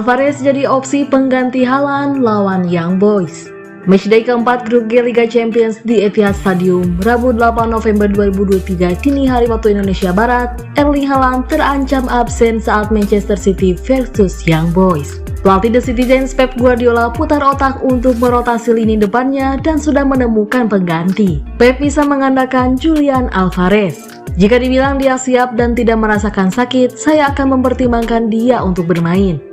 Alvarez jadi opsi pengganti Haaland lawan Young Boys. Matchday keempat grup G Liga Champions di Etihad Stadium, Rabu 8 November 2023 dini hari waktu Indonesia Barat. Erling Haaland terancam absen saat Manchester City versus Young Boys. Pelatih The Citizens Pep Guardiola putar otak untuk merotasi lini depannya dan sudah menemukan pengganti. Pep bisa mengandalkan Julian Alvarez. Jika dibilang dia siap dan tidak merasakan sakit, saya akan mempertimbangkan dia untuk bermain.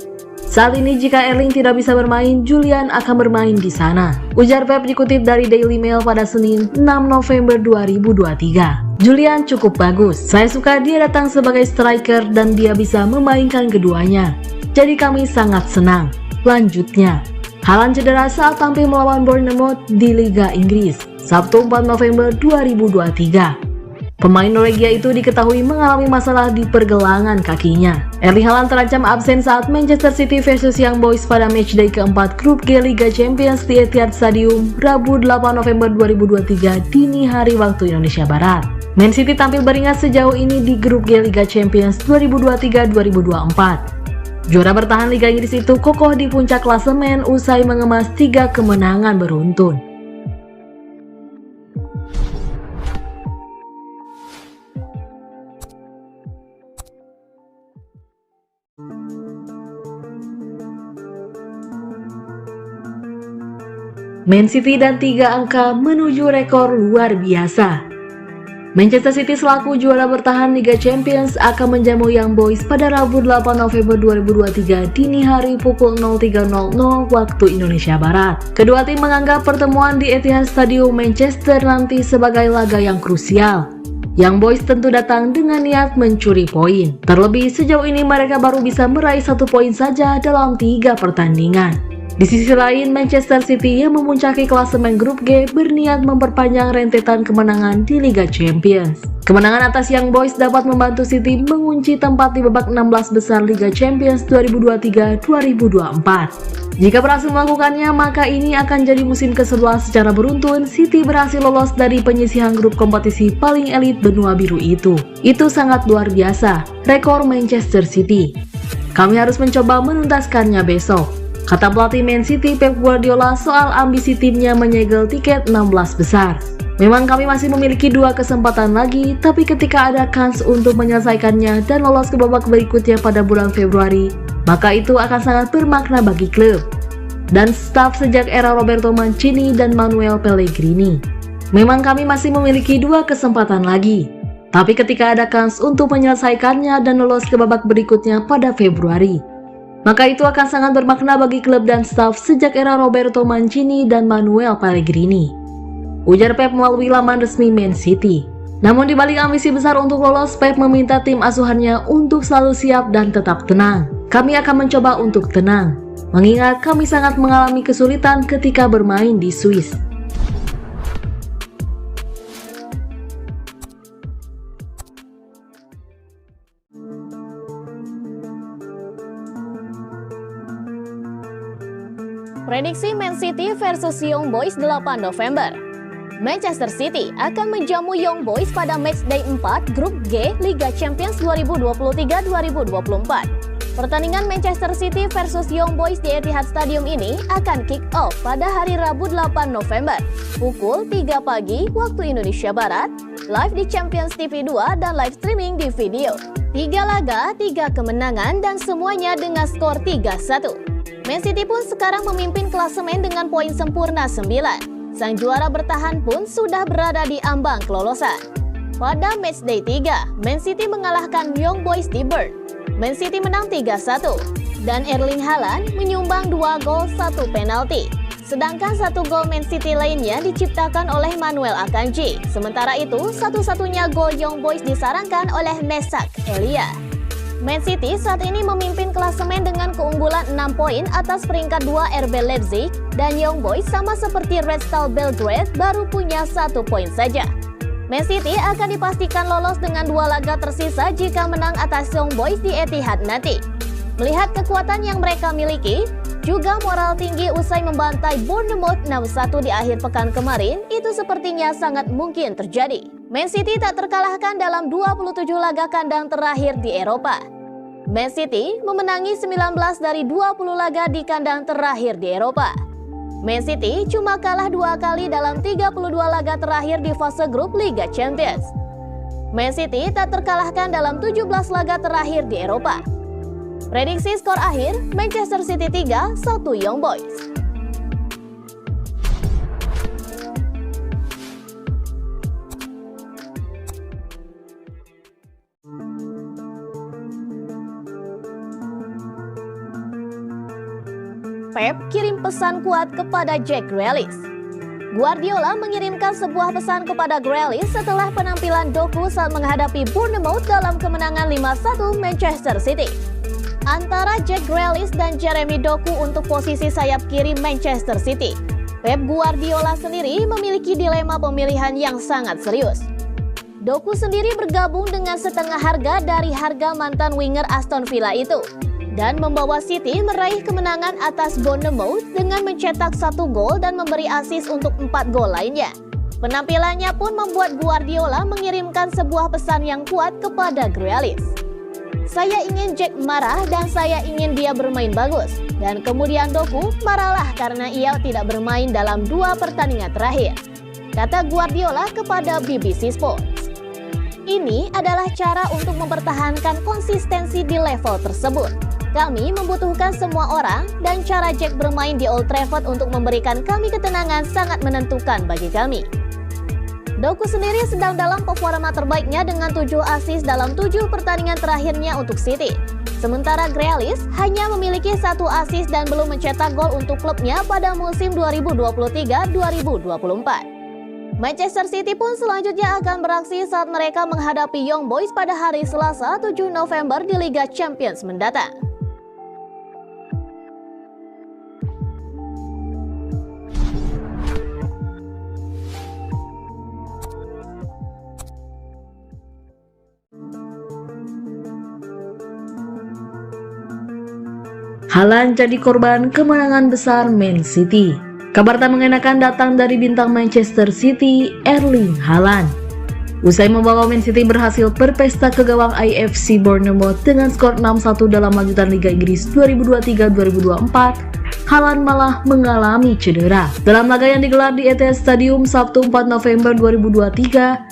Saat ini jika Erling tidak bisa bermain, Julian akan bermain di sana. Ujar Pep dikutip dari Daily Mail pada Senin 6 November 2023. Julian cukup bagus. Saya suka dia datang sebagai striker dan dia bisa memainkan keduanya. Jadi kami sangat senang. Lanjutnya, Haaland cedera saat tampil melawan Bournemouth di Liga Inggris, Sabtu 4 November 2023. Pemain Norwegia itu diketahui mengalami masalah di pergelangan kakinya. Erling Haaland terancam absen saat Manchester City versus Young Boys pada matchday keempat grup G Liga Champions di Etihad Stadium, Rabu 8 November 2023 dini hari waktu Indonesia Barat. Man City tampil beringat sejauh ini di grup G Liga Champions 2023-2024. Juara bertahan Liga Inggris itu kokoh di puncak klasemen usai mengemas 3 kemenangan beruntun. Man City dan 3 angka menuju rekor luar biasa. Manchester City selaku juara bertahan Liga Champions akan menjamu Young Boys pada Rabu 8 November 2023 dini hari pukul 03.00 waktu Indonesia Barat. Kedua tim menganggap pertemuan di Etihad Stadium Manchester nanti sebagai laga yang krusial. Young Boys tentu datang dengan niat mencuri poin. Terlebih sejauh ini mereka baru bisa meraih 1 poin saja dalam 3 pertandingan. Di sisi lain, Manchester City yang memuncaki klasemen grup G berniat memperpanjang rentetan kemenangan di Liga Champions. Kemenangan atas Young Boys dapat membantu City mengunci tempat di babak 16 besar Liga Champions 2023-2024. Jika berhasil melakukannya, maka ini akan jadi musim ke-11 secara beruntun City berhasil lolos dari penyisihan grup kompetisi paling elit benua biru itu. Itu sangat luar biasa, rekor Manchester City. Kami harus mencoba menuntaskannya besok, kata pelatih Man City Pep Guardiola soal ambisi timnya menyegel tiket 16 besar. Memang kami masih memiliki 2 kesempatan lagi, tapi ketika ada kans untuk menyelesaikannya dan lolos ke babak berikutnya pada bulan Februari, maka itu akan sangat bermakna bagi klub dan staf sejak era Roberto Mancini dan Manuel Pellegrini. Memang kami masih memiliki 2 kesempatan lagi, tapi ketika ada kans untuk menyelesaikannya dan lolos ke babak berikutnya pada Februari, maka itu akan sangat bermakna bagi klub dan staf sejak era Roberto Mancini dan Manuel Pellegrini, ujar Pep melalui laman resmi Man City. Namun di balik ambisi besar untuk lolos, Pep meminta tim asuhannya untuk selalu siap dan tetap tenang. Kami akan mencoba untuk tenang, mengingat kami sangat mengalami kesulitan ketika bermain di Swiss. Prediksi Man City versus Young Boys 8 November. Manchester City akan menjamu Young Boys pada matchday 4 grup G Liga Champions 2023-2024. Pertandingan Manchester City versus Young Boys di Etihad Stadium ini akan kick off pada hari Rabu 8 November pukul 3 pagi waktu Indonesia Barat, live di Champions TV 2 dan live streaming di video. 3 laga, 3 kemenangan dan semuanya dengan skor 3-1. Man City pun sekarang memimpin klasemen dengan poin sempurna 9. Sang juara bertahan pun sudah berada di ambang kelolosan. Pada matchday 3, Man City mengalahkan Young Boys di Bern. Man City menang 3-1 dan Erling Haaland menyumbang 2 gol 1 penalti. Sedangkan 1 gol Man City lainnya diciptakan oleh Manuel Akanji. Sementara itu, satu-satunya gol Young Boys disarankan oleh Mesak Elia. Man City saat ini memimpin klasemen dengan keunggulan 6 poin atas peringkat 2 RB Leipzig dan Young Boys sama seperti Red Star Belgrade baru punya 1 poin saja. Man City akan dipastikan lolos dengan 2 laga tersisa jika menang atas Young Boys di Etihad nanti. Melihat kekuatan yang mereka miliki, juga moral tinggi usai membantai Bournemouth 6-1 di akhir pekan kemarin, itu sepertinya sangat mungkin terjadi. Man City tak terkalahkan dalam 27 laga kandang terakhir di Eropa. Man City memenangi 19 dari 20 laga di kandang terakhir di Eropa. Man City cuma kalah 2 kali dalam 32 laga terakhir di fase grup Liga Champions. Man City tak terkalahkan dalam 17 laga terakhir di Eropa. Prediksi skor akhir, Manchester City 3-1 Young Boys. Pep kirim pesan kuat kepada Jack Grealish. Guardiola mengirimkan sebuah pesan kepada Grealish setelah penampilan Doku saat menghadapi Bournemouth dalam kemenangan 5-1 Manchester City. Antara Jack Grealish dan Jeremy Doku untuk posisi sayap kiri Manchester City, Pep Guardiola sendiri memiliki dilema pemilihan yang sangat serius. Doku sendiri bergabung dengan setengah harga dari harga mantan winger Aston Villa itu, dan membawa City meraih kemenangan atas Bournemouth dengan mencetak 1 gol dan memberi assist untuk 4 gol lainnya. Penampilannya pun membuat Guardiola mengirimkan sebuah pesan yang kuat kepada Grealish. Saya ingin Jack marah dan saya ingin dia bermain bagus. Dan kemudian Doku marahlah karena ia tidak bermain dalam 2 pertandingan terakhir, kata Guardiola kepada BBC Sports. Ini adalah cara untuk mempertahankan konsistensi di level tersebut. Kami membutuhkan semua orang dan cara Jack bermain di Old Trafford untuk memberikan kami ketenangan sangat menentukan bagi kami. Doku sendiri sedang dalam performa terbaiknya dengan 7 assist dalam 7 pertandingan terakhirnya untuk City. Sementara Grealish hanya memiliki 1 assist dan belum mencetak gol untuk klubnya pada musim 2023-2024. Manchester City pun selanjutnya akan beraksi saat mereka menghadapi Young Boys pada hari Selasa 7 November di Liga Champions mendatang. Haaland jadi korban kemenangan besar Man City. Kabar tak mengenakan datang dari bintang Manchester City, Erling Haaland. Usai membawa Man City berhasil berpesta ke gawang AFC Bournemouth dengan skor 6-1 dalam lanjutan Liga Inggris 2023-2024, Haaland malah mengalami cedera. Dalam laga yang digelar di Etihad Stadium Sabtu 4 November 2023,